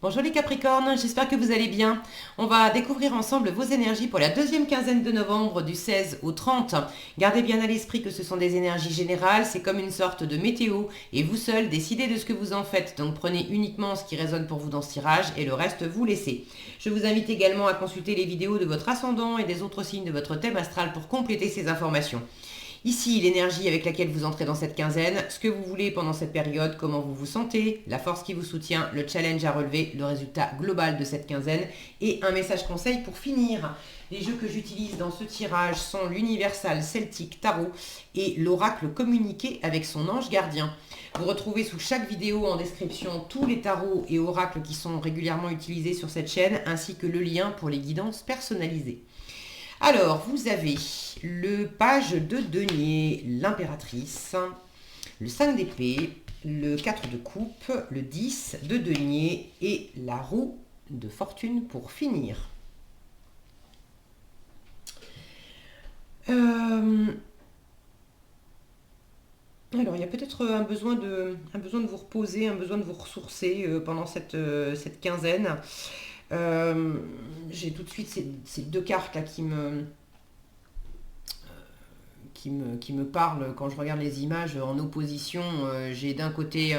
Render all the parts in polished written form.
Bonjour les Capricornes, j'espère que vous allez bien. On va découvrir ensemble vos énergies pour la deuxième quinzaine de novembre du 16 au 30. Gardez bien à l'esprit que ce sont des énergies générales, c'est comme une sorte de météo et vous seul décidez de ce que vous en faites. Donc prenez uniquement ce qui résonne pour vous dans ce tirage et le reste vous laissez. Je vous invite également à consulter les vidéos de votre ascendant et des autres signes de votre thème astral pour compléter ces informations. Ici, l'énergie avec laquelle vous entrez dans cette quinzaine, ce que vous voulez pendant cette période, comment vous vous sentez, la force qui vous soutient, le challenge à relever, le résultat global de cette quinzaine et un message conseil pour finir. Les jeux que j'utilise dans ce tirage sont l'Universal Celtic Tarot et l'Oracle communiqué avec son ange gardien. Vous retrouvez sous chaque vidéo en description tous les tarots et oracles qui sont régulièrement utilisés sur cette chaîne ainsi que le lien pour les guidances personnalisées. Alors, vous avez le page de denier, l'impératrice, le 5 d'épée, le 4 de coupe, le 10 de denier et la roue de fortune pour finir. Alors, il y a peut-être un besoin de vous reposer, un besoin de vous ressourcer pendant cette quinzaine. J'ai tout de suite ces deux cartes là qui me parlent quand je regarde les images en opposition. J'ai d'un côté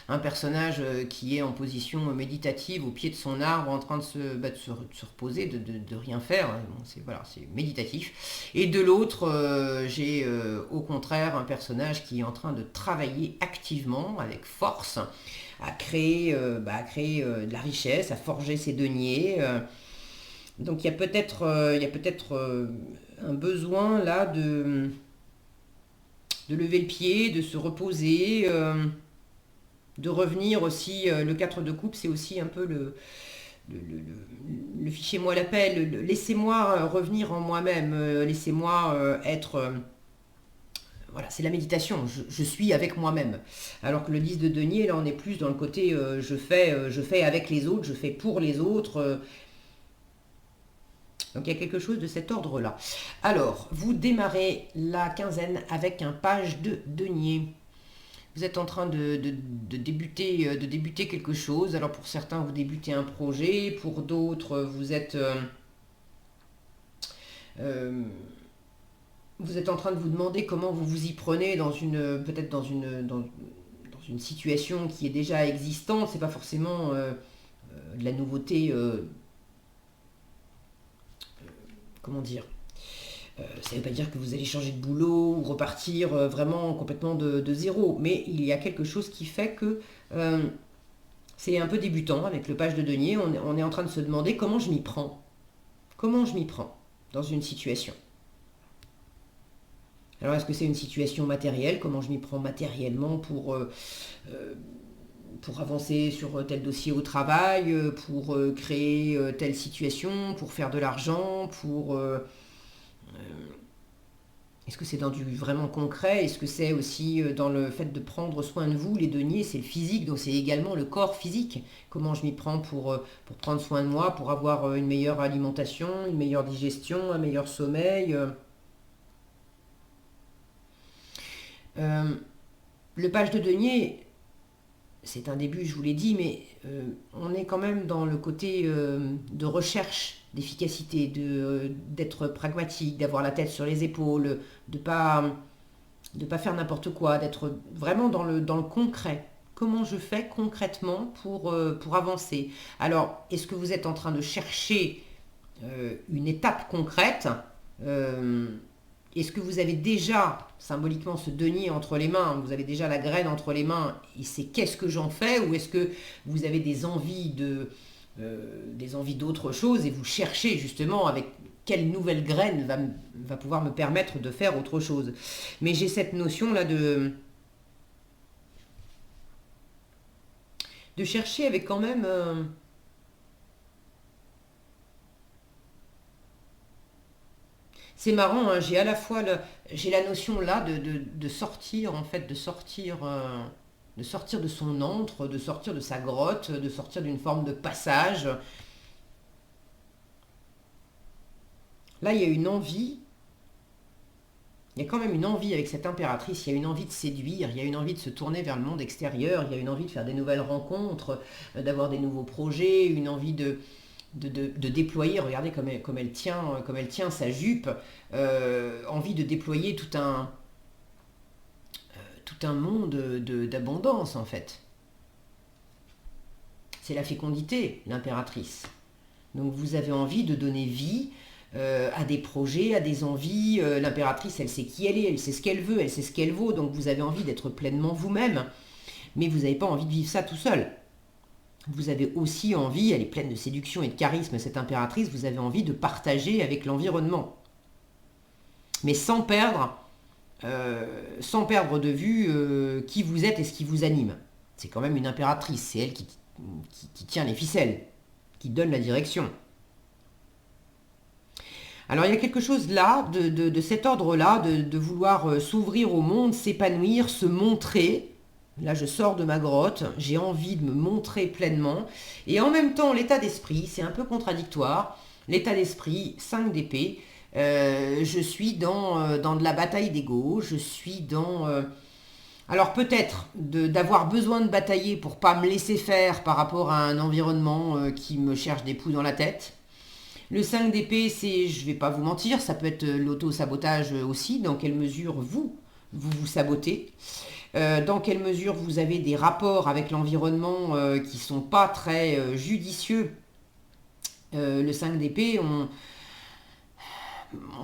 un personnage qui est en position méditative au pied de son arbre en train de se reposer, de rien faire. Bon, c'est méditatif. Et de l'autre, j'ai au contraire un personnage qui est en train de travailler activement, avec force, à créer de la richesse, à forger ses deniers. Donc il y a peut-être un besoin là de lever le pied, de se reposer, de revenir aussi. Le 4 de coupe, c'est aussi un peu le fichez-moi la paix, laissez-moi revenir en moi-même, laissez-moi être... voilà, c'est la méditation, je suis avec moi-même. Alors que le 10 de denier, là, on est plus dans le côté je fais avec les autres, je fais pour les autres. Donc il y a quelque chose de cet ordre-là. Alors, vous démarrez la quinzaine avec un page de denier. Vous êtes en train de débuter quelque chose. Alors pour certains, vous débutez un projet. Pour d'autres, vous êtes en train de vous demander comment vous vous y prenez peut-être dans une situation qui est déjà existante. C'est pas forcément de la nouveauté. Comment dire, ça ne veut pas dire que vous allez changer de boulot ou repartir vraiment complètement de zéro, mais il y a quelque chose qui fait que c'est un peu débutant avec le page de denier. On est en train de se demander comment je m'y prends. Comment je m'y prends dans une situation. Alors est-ce que c'est une situation matérielle? Comment je m'y prends matériellement pour avancer sur tel dossier au travail, pour créer telle situation, pour faire de l'argent, est-ce que c'est dans du vraiment concret? Est-ce que c'est aussi dans le fait de prendre soin de vous? Les deniers, c'est le physique, donc c'est également le corps physique. Comment je m'y prends pour prendre soin de moi, pour avoir une meilleure alimentation, une meilleure digestion, un meilleur sommeil. Euh, le page de denier, c'est un début, je vous l'ai dit, mais on est quand même dans le côté de recherche d'efficacité, d'être pragmatique, d'avoir la tête sur les épaules, de pas faire n'importe quoi, d'être vraiment dans le concret. Comment je fais concrètement pour avancer? Alors, est-ce que vous êtes en train de chercher une étape concrète? euh, Est-ce que vous avez déjà symboliquement ce denier entre les mains? Vous avez déjà la graine entre les mains et c'est qu'est-ce que j'en fais? Ou est-ce que vous avez des envies d'autre chose et vous cherchez justement avec quelle nouvelle graine va pouvoir me permettre de faire autre chose? Mais j'ai cette notion là de chercher avec quand même... c'est marrant, hein, j'ai à la fois j'ai la notion là de sortir, en fait, de sortir de son antre, de sortir de sa grotte, de sortir d'une forme de passage. Là, il y a une envie Il y a quand même une envie avec cette impératrice, il y a une envie de séduire, il y a une envie de se tourner vers le monde extérieur, il y a une envie de faire des nouvelles rencontres, d'avoir des nouveaux projets, une envie de déployer, regardez comme elle tient sa jupe, envie de déployer tout un monde d'abondance en fait. C'est la fécondité, l'impératrice. Donc vous avez envie de donner vie à des projets, à des envies. L'impératrice, elle sait qui elle est, elle sait ce qu'elle veut, elle sait ce qu'elle vaut. Donc vous avez envie d'être pleinement vous-même. Mais vous n'avez pas envie de vivre ça tout seul. Vous avez aussi envie, elle est pleine de séduction et de charisme, cette impératrice, vous avez envie de partager avec l'environnement. Mais sans perdre de vue qui vous êtes et ce qui vous anime. C'est quand même une impératrice, c'est elle qui tient les ficelles, qui donne la direction. Alors il y a quelque chose là, de cet ordre-là, de vouloir s'ouvrir au monde, s'épanouir, se montrer. Là je sors de ma grotte, j'ai envie de me montrer pleinement. Et en même temps l'état d'esprit, c'est un peu contradictoire. L'état d'esprit, 5 d'épée, je suis dans de la bataille d'ego, je suis dans... alors peut-être d'avoir besoin de batailler pour pas me laisser faire par rapport à un environnement qui me cherche des poux dans la tête. Le 5 d'épée, c'est, je vais pas vous mentir, ça peut être l'auto-sabotage aussi, dans quelle mesure vous sabotez, dans quelle mesure vous avez des rapports avec l'environnement qui sont pas très judicieux. Le 5 d'épée, on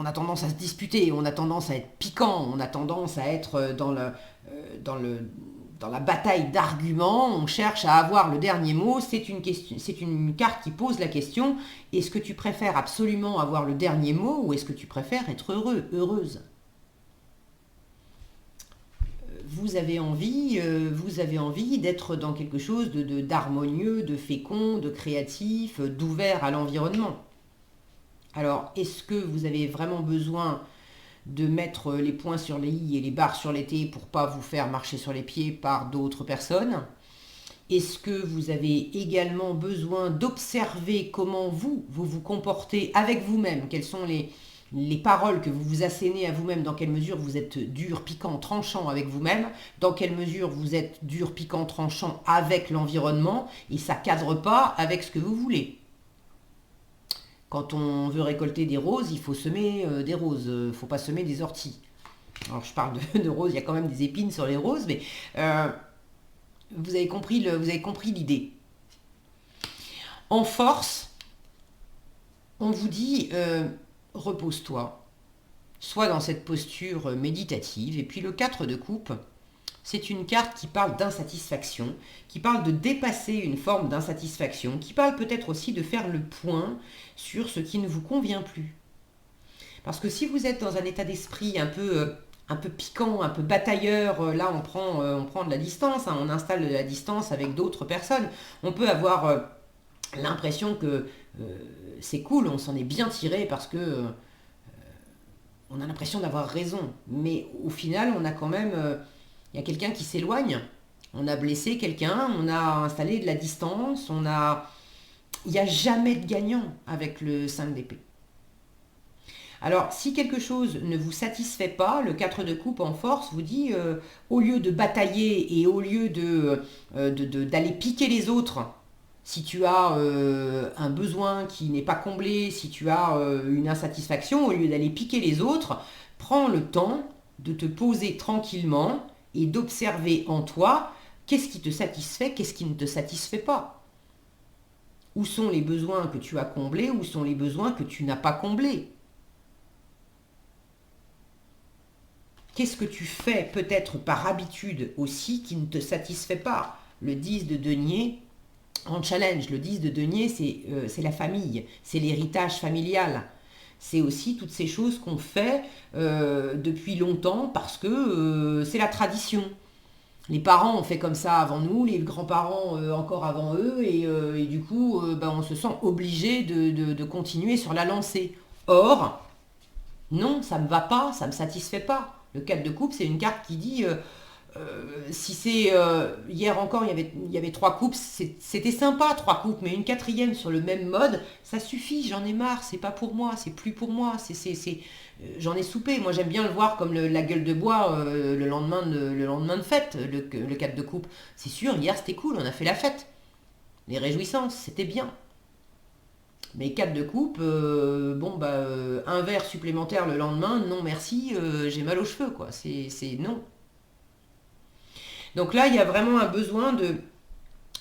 a tendance à se disputer, on a tendance à être piquant, on a tendance à être dans la bataille d'arguments, on cherche à avoir le dernier mot. C'est une carte qui pose la question, est-ce que tu préfères absolument avoir le dernier mot ou est-ce que tu préfères être heureux, heureuse? Vous avez envie d'être dans quelque chose d'harmonieux, de fécond, de créatif, d'ouvert à l'environnement. Alors, est-ce que vous avez vraiment besoin de mettre les points sur les i et les barres sur les t pour pas vous faire marcher sur les pieds par d'autres personnes? Est-ce que vous avez également besoin d'observer comment vous vous comportez avec vous-même? Quelles sont les paroles que vous vous assénez à vous-même? Dans quelle mesure vous êtes dur, piquant, tranchant avec vous-même? Dans quelle mesure vous êtes dur, piquant, tranchant avec l'environnement? Et ça cadre pas avec ce que vous voulez. Quand on veut récolter des roses, il faut semer des roses, il ne faut pas semer des orties. Alors je parle de roses, il y a quand même des épines sur les roses, mais vous avez compris l'idée. En force, on vous dit repose-toi, sois dans cette posture méditative. Et puis le 4 de coupe, c'est une carte qui parle d'insatisfaction, qui parle de dépasser une forme d'insatisfaction, qui parle peut-être aussi de faire le point sur ce qui ne vous convient plus. Parce que si vous êtes dans un état d'esprit un peu piquant, un peu batailleur, là on prend de la distance, hein, on installe de la distance avec d'autres personnes, on peut avoir l'impression que c'est cool, on s'en est bien tiré parce que on a l'impression d'avoir raison. Mais au final, on a quand même... il y a quelqu'un qui s'éloigne, on a blessé quelqu'un, on a installé de la distance, il n'y a jamais de gagnant avec le 5 d'épée. Alors, si quelque chose ne vous satisfait pas, le 4 de coupe en force vous dit, au lieu de batailler et au lieu d'aller piquer les autres, si tu as un besoin qui n'est pas comblé, si tu as une insatisfaction, au lieu d'aller piquer les autres, prends le temps de te poser tranquillement et d'observer en toi qu'est-ce qui te satisfait, qu'est-ce qui ne te satisfait pas. Où sont les besoins que tu as comblés, où sont les besoins que tu n'as pas comblés. Qu'est-ce que tu fais peut-être par habitude aussi qui ne te satisfait pas? Le 10 de denier en challenge, le 10 de denier c'est la famille, c'est l'héritage familial. C'est aussi toutes ces choses qu'on fait depuis longtemps parce que c'est la tradition. Les parents ont fait comme ça avant nous, les grands-parents encore avant eux, et du coup, on se sent obligé de continuer sur la lancée. Or, non, ça ne me va pas, ça ne me satisfait pas. Le 4 de coupe, c'est une carte qui dit Si c'est hier encore, il y avait 3 coupes, c'était sympa 3 coupes, mais une quatrième sur le même mode, ça suffit, j'en ai marre, c'est pas pour moi, c'est plus pour moi, j'en ai soupé. Moi j'aime bien le voir comme la gueule de bois le lendemain de fête, le 4 de coupe. C'est sûr, hier c'était cool, on a fait la fête, les réjouissances, c'était bien. Mais 4 de coupe, bon bah un verre supplémentaire le lendemain, non merci, j'ai mal aux cheveux quoi, c'est non. Donc là, il y a vraiment un besoin de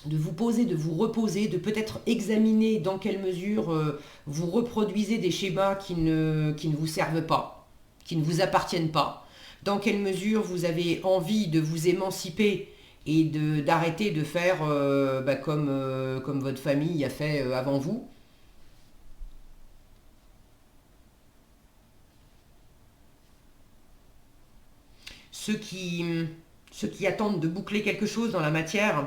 vous poser, de vous reposer, de peut-être examiner dans quelle mesure vous reproduisez des schémas qui ne vous servent pas, qui ne vous appartiennent pas, dans quelle mesure vous avez envie de vous émanciper et d'arrêter de faire comme votre famille a fait avant vous. Ceux qui, ceux qui attendent de boucler quelque chose dans la matière,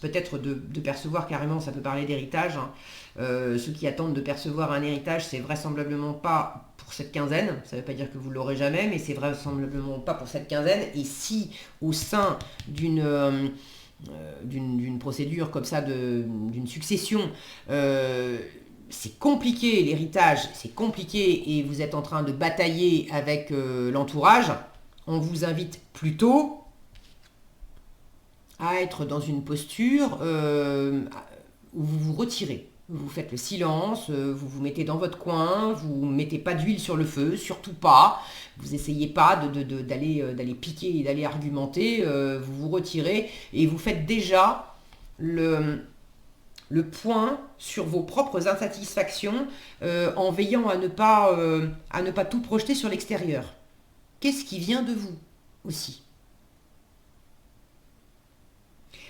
peut-être de percevoir carrément, ça peut parler d'héritage. Hein. Ceux qui attendent de percevoir un héritage, c'est vraisemblablement pas pour cette quinzaine. Ça ne veut pas dire que vous l'aurez jamais, mais c'est vraisemblablement pas pour cette quinzaine. Et si au sein d'une procédure comme ça, d'une succession, c'est compliqué l'héritage, c'est compliqué et vous êtes en train de batailler avec l'entourage, on vous invite plutôt à être dans une posture où vous vous retirez. Vous faites le silence, vous vous mettez dans votre coin, vous ne mettez pas d'huile sur le feu, surtout pas. Vous n'essayez pas d'aller piquer et d'aller argumenter, vous vous retirez et vous faites déjà le point sur vos propres insatisfactions en veillant à ne pas tout projeter sur l'extérieur. Qu'est-ce qui vient de vous aussi?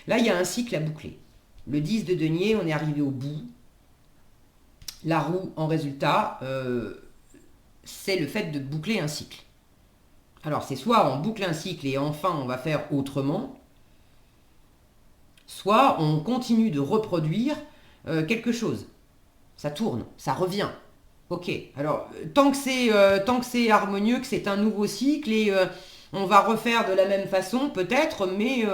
Là, il y a un cycle à boucler. Le 10 de denier, on est arrivé au bout. La roue, en résultat, c'est le fait de boucler un cycle. Alors, c'est soit on boucle un cycle et enfin on va faire autrement, soit on continue de reproduire quelque chose. Ça tourne, ça revient. Ok, alors tant que c'est harmonieux, que c'est un nouveau cycle et on va refaire de la même façon peut-être, mais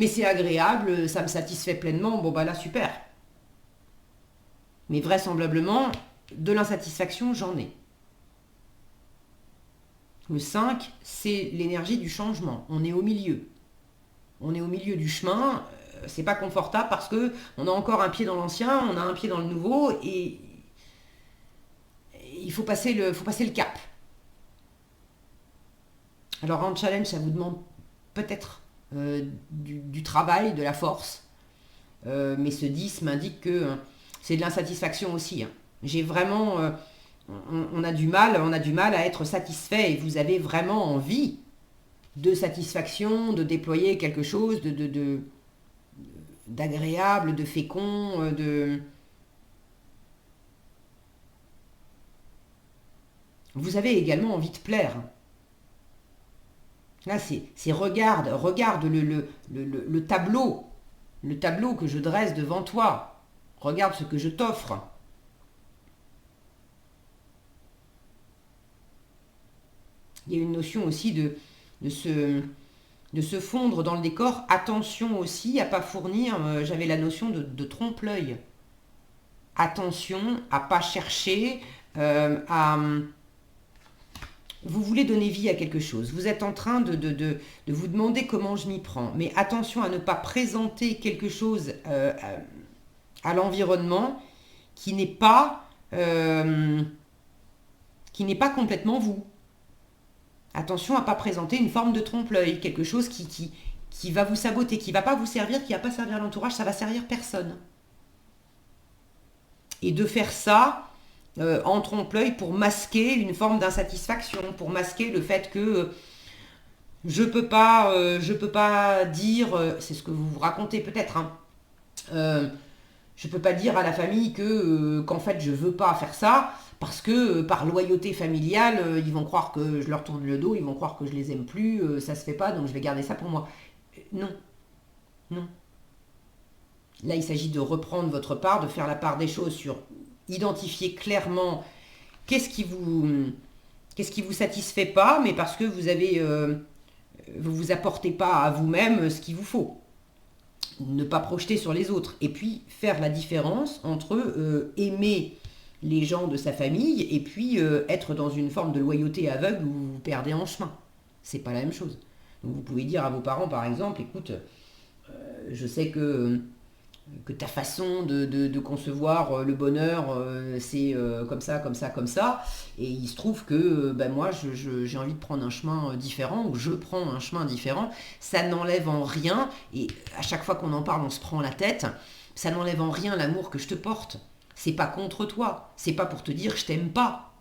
c'est agréable, ça me satisfait pleinement, bon bah là super. Mais vraisemblablement, de l'insatisfaction, j'en ai. Le 5, c'est l'énergie du changement. On est au milieu. On est au milieu du chemin. C'est pas confortable parce que on a encore un pied dans l'ancien, on a un pied dans le nouveau et il faut passer le cap. Alors en challenge, ça vous demande peut-être du travail, de la force. Mais ce 10 m'indique que c'est de l'insatisfaction aussi. Hein. J'ai vraiment... on a du mal à être satisfait et vous avez vraiment envie de satisfaction, de déployer quelque chose d'agréable, de fécond, Vous avez également envie de plaire. Là, c'est regarde le tableau que je dresse devant toi. Regarde ce que je t'offre. Il y a une notion aussi de se fondre dans le décor. Attention aussi à ne pas fournir, j'avais la notion de trompe-l'œil. Attention à ne pas chercher à... Vous voulez donner vie à quelque chose. Vous êtes en train de vous demander comment je m'y prends. Mais attention à ne pas présenter quelque chose à l'environnement qui n'est pas complètement vous. Attention à ne pas présenter une forme de trompe-l'œil, quelque chose qui va vous saboter, qui ne va pas vous servir, qui ne va pas servir l'entourage, ça va servir personne. Et de faire ça en trompe-l'œil pour masquer une forme d'insatisfaction, pour masquer le fait que je peux pas dire, c'est ce que vous vous racontez peut-être, hein, je peux pas dire à la famille qu'en fait je veux pas faire ça parce que par loyauté familiale ils vont croire que je leur tourne le dos, ils vont croire que je les aime plus, ça se fait pas donc je vais garder ça pour moi. Non, non. Là il s'agit de reprendre votre part, de faire la part des choses sur identifier clairement qu'est-ce qui vous satisfait pas, mais parce que vous avez vous ne vous apportez pas à vous-même ce qu'il vous faut. Ne pas projeter sur les autres. Et puis, faire la différence entre aimer les gens de sa famille et puis être dans une forme de loyauté aveugle où vous vous perdez en chemin. C'est pas la même chose. Donc, vous pouvez dire à vos parents, par exemple, écoute, je sais que ta façon de concevoir le bonheur, c'est comme ça, comme ça, comme ça. Et il se trouve que moi, j'ai envie de prendre un chemin différent, ou je prends un chemin différent. Ça n'enlève en rien, et à chaque fois qu'on en parle, on se prend la tête, ça n'enlève en rien l'amour que je te porte. C'est pas contre toi, c'est pas pour te dire je t'aime pas.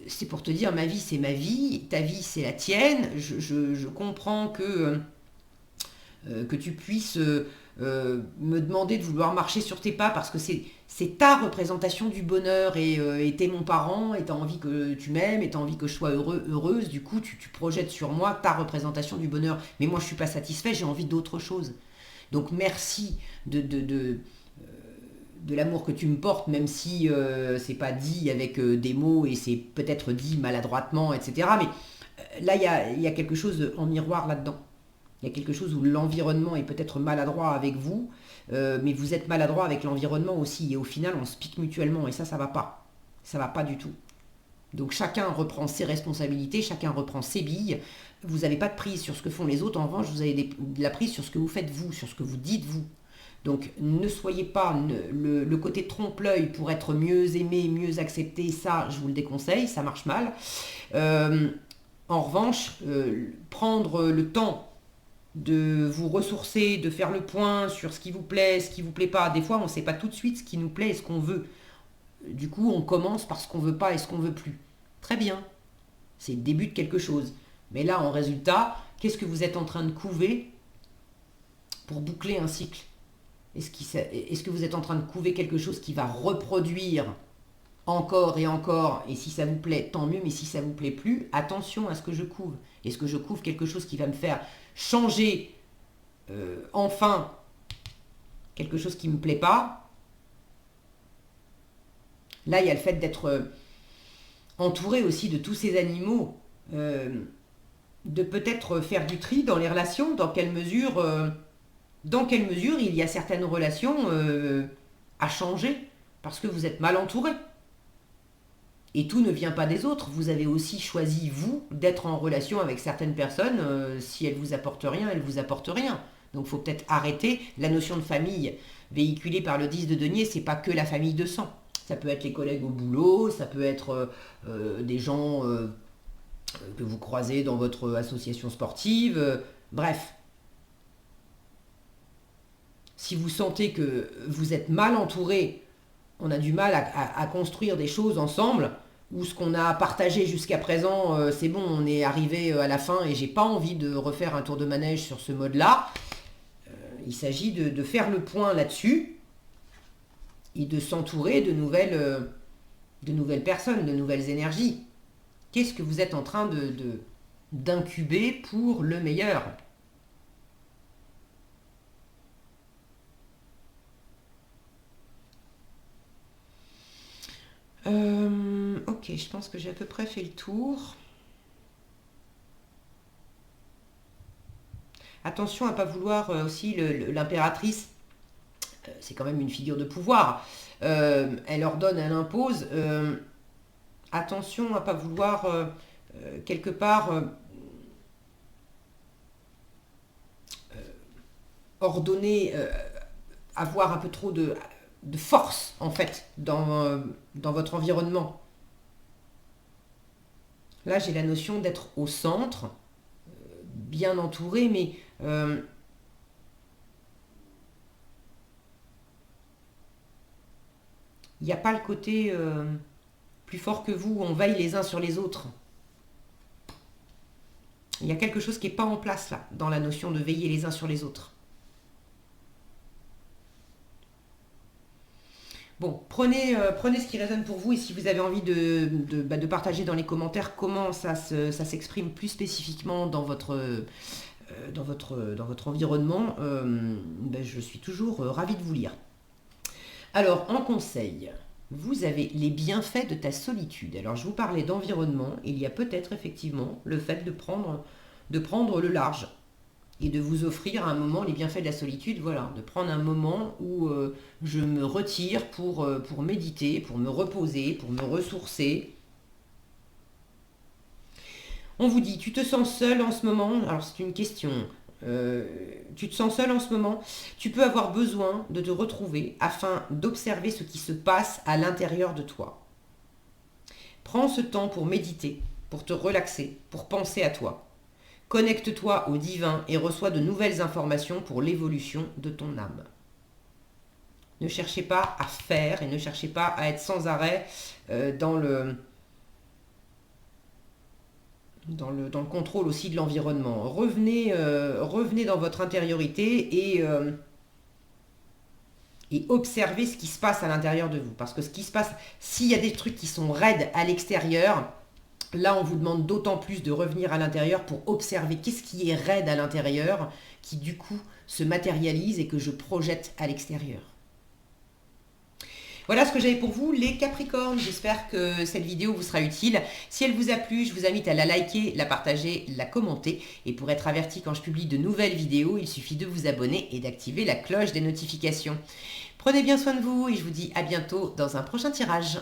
C'est pour te dire ma vie c'est ma vie, ta vie c'est la tienne. Je comprends que tu puisses me demander de vouloir marcher sur tes pas parce que c'est ta représentation du bonheur et t'es mon parent et t'as envie que tu m'aimes et t'as envie que je sois heureuse, du coup tu projettes sur moi ta représentation du bonheur. Mais moi je suis pas satisfait, j'ai envie d'autre chose. Donc merci de l'amour que tu me portes, même si c'est pas dit avec des mots et c'est peut-être dit maladroitement, etc. Mais là il y a quelque chose en miroir là-dedans. Il y a quelque chose où l'environnement est peut-être maladroit avec vous, mais vous êtes maladroit avec l'environnement aussi. Et au final, on se pique mutuellement. Et ça va pas. Ça va pas du tout. Donc chacun reprend ses responsabilités, chacun reprend ses billes. Vous n'avez pas de prise sur ce que font les autres. En revanche, vous avez de la prise sur ce que vous faites vous, sur ce que vous dites vous. Donc ne soyez pas le côté trompe-l'œil pour être mieux aimé, mieux accepté. Ça, je vous le déconseille, ça marche mal. En revanche, prendre le temps de vous ressourcer, de faire le point sur ce qui vous plaît, ce qui vous plaît pas. Des fois, on ne sait pas tout de suite ce qui nous plaît et ce qu'on veut. Du coup, on commence par ce qu'on veut pas et ce qu'on veut plus. Très bien. C'est le début de quelque chose. Mais là, en résultat, qu'est-ce que vous êtes en train de couver pour boucler un cycle? Est-ce que vous êtes en train de couver quelque chose qui va reproduire encore et encore, et si ça vous plaît, tant mieux, mais si ça vous plaît plus, attention à ce que je couve. Est-ce que je couvre quelque chose qui va me faire changer enfin quelque chose qui ne me plaît pas? Là, il y a le fait d'être entouré aussi de tous ces animaux, de peut-être faire du tri dans les relations, dans quelle mesure il y a certaines relations à changer, parce que vous êtes mal entouré. Et tout ne vient pas des autres. Vous avez aussi choisi, vous, d'être en relation avec certaines personnes. Si elles vous apportent rien, elles vous apportent rien. Donc il faut peut-être arrêter. La notion de famille véhiculée par le 10 de denier, c'est pas que la famille de sang. Ça peut être les collègues au boulot, ça peut être des gens que vous croisez dans votre association sportive. Bref. Si vous sentez que vous êtes mal entouré, on a du mal à construire des choses ensemble, ou ce qu'on a partagé jusqu'à présent, c'est bon, on est arrivé à la fin et j'ai pas envie de refaire un tour de manège sur ce mode-là. Il s'agit de faire le point là-dessus et de s'entourer de nouvelles personnes, de nouvelles énergies. Qu'est-ce que vous êtes en train d'incuber pour le meilleur ? Ok, je pense que j'ai à peu près fait le tour. Attention à ne pas vouloir aussi l'impératrice, c'est quand même une figure de pouvoir. Elle ordonne, elle impose. Attention à ne pas vouloir quelque part ordonner, avoir un peu trop de force en fait dans votre environnement. Là j'ai la notion d'être au centre, bien entouré, mais il n'y a pas le côté plus fort que vous, on veille les uns sur les autres. Il y a quelque chose qui n'est pas en place là, dans la notion de veiller les uns sur les autres. Bon, prenez ce qui résonne pour vous et si vous avez envie de partager dans les commentaires comment ça s'exprime plus spécifiquement dans votre environnement, je suis toujours ravie de vous lire. Alors, en conseil, vous avez les bienfaits de ta solitude. Alors je vous parlais d'environnement, il y a peut-être effectivement le fait de prendre le large et de vous offrir à un moment les bienfaits de la solitude, voilà, de prendre un moment où je me retire pour méditer, pour me reposer, pour me ressourcer. On vous dit, tu te sens seul en ce moment? Alors c'est une question. Tu te sens seul en ce moment? Tu peux avoir besoin de te retrouver afin d'observer ce qui se passe à l'intérieur de toi. Prends ce temps pour méditer, pour te relaxer, pour penser à toi. Connecte-toi au divin et reçois de nouvelles informations pour l'évolution de ton âme. Ne cherchez pas à faire et ne cherchez pas à être sans arrêt dans le contrôle aussi de l'environnement. Revenez dans votre intériorité et observez ce qui se passe à l'intérieur de vous. Parce que ce qui se passe, s'il y a des trucs qui sont raides à l'extérieur, là on vous demande d'autant plus de revenir à l'intérieur pour observer qu'est-ce qui est raide à l'intérieur, qui du coup se matérialise et que je projette à l'extérieur. Voilà ce que j'avais pour vous, les Capricornes. J'espère que cette vidéo vous sera utile. Si elle vous a plu, je vous invite à la liker, la partager, la commenter. Et pour être averti quand je publie de nouvelles vidéos, il suffit de vous abonner et d'activer la cloche des notifications. Prenez bien soin de vous et je vous dis à bientôt dans un prochain tirage.